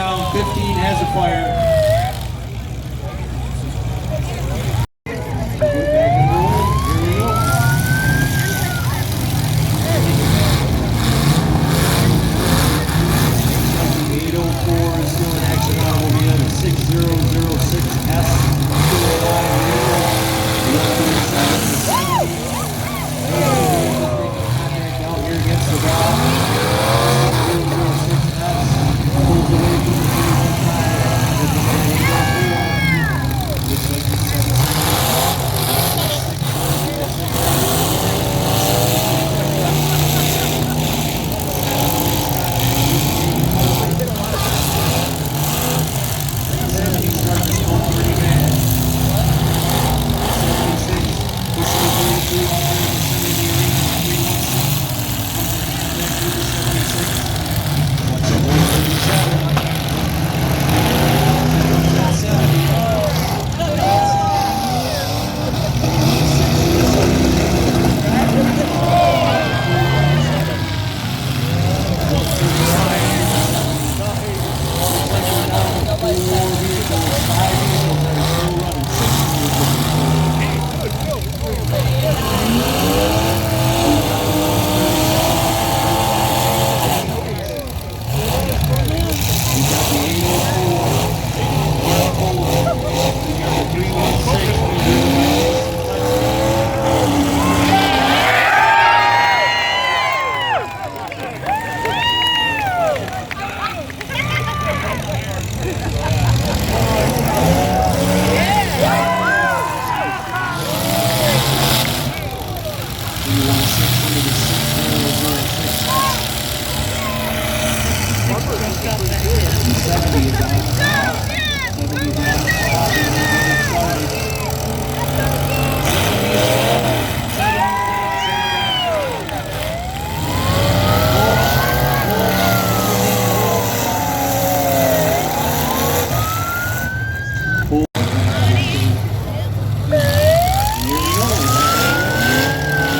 down, 15 has a fire. Back and roll. Here we go. 804 is still in action. Automobile 6006S. Out here against the wall. 006S pulls away from the 315. Looks like the 70 starting to smoke pretty bad. 76 pushing the 32 out there in the center of the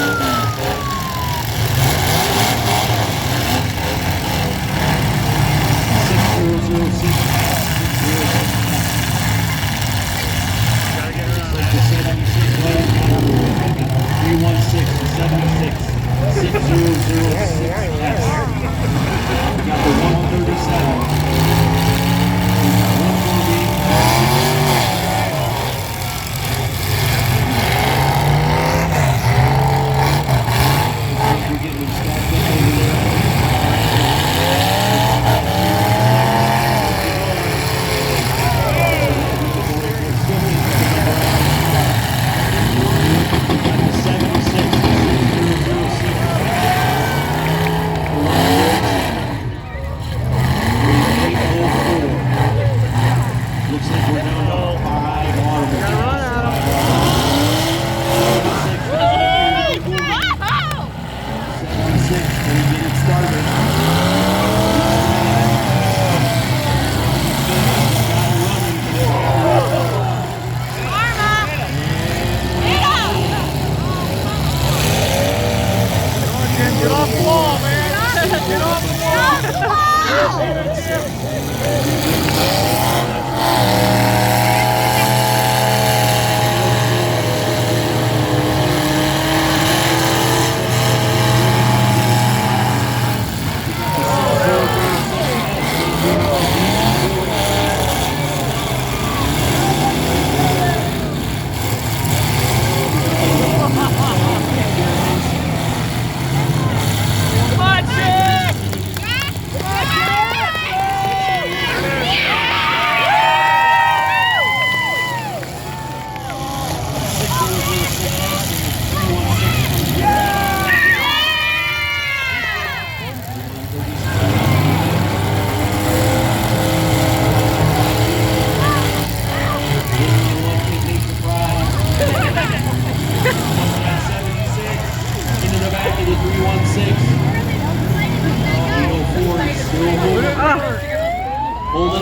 arena. 316 back to the 76. Watch out, 137. 70. Hold it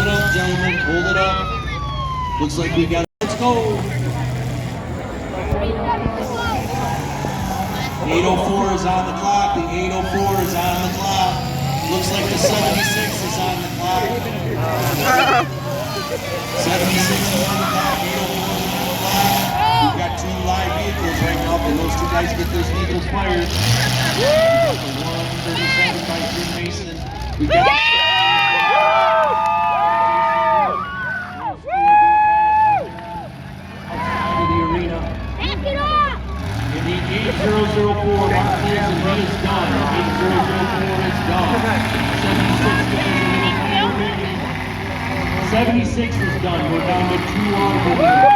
up, gentlemen. Hold it up. Looks like we got it. Let's go. 8:04 is on the clock. The 8:04 is on the clock. Looks like the 76 is on the clock. 76 on the clock, 8:04 on the clock. We've got 2 live vehicles right now. Can those 2 guys get those vehicles fired? We got the 137 by Jim Mason. We got the arena. In the 8004, Mark Clears, and he is done. 8004 is done. 76 is done. We're down to 2 automobiles.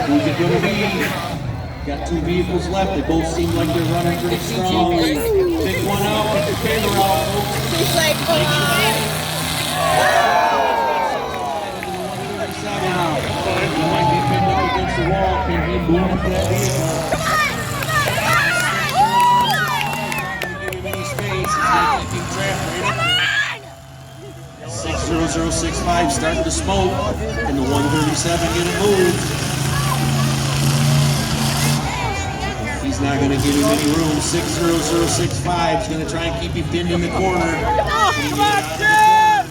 Who's it going to be? Got 2 vehicles left. They both seem like they're running pretty strong. Pick one out, put your camera out, folks. He's like, come on. He might be pinned up against the wall. Can he move to that vehicle? Give him any space. He's not keeping track, right? 60065 starting to smoke, and the 137 gonna move. He's not gonna give him any room. 60065 is gonna try and keep him pinned in the corner. Come on, Jim!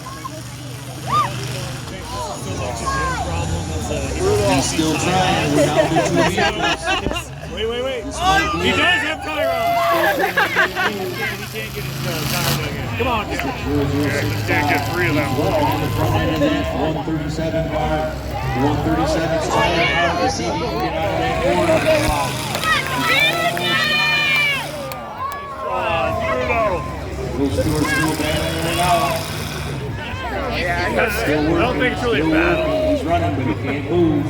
He's still trying. We're down to 2 vehicles. Wait. He does have tire on. He can't get his tire again. Come on, Jim. Can't get 3 of them. Walking on the front end of that 137 car. 137's trying hard to see if he can get out of that corner. Those Stewart's still battling it out. Still working. I don't think it's really a battle. He's running, but he can't move.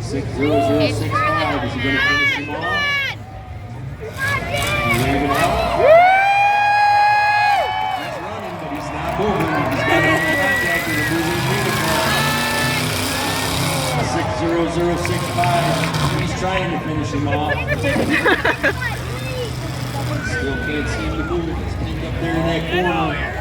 60065. Is he going to finish him off? He's waving out. He's running, but he's not moving. He's got no contact with a moving vehicle. 60065. He's trying to finish him off. Still can't seem to move. He's pinned up there in that corner.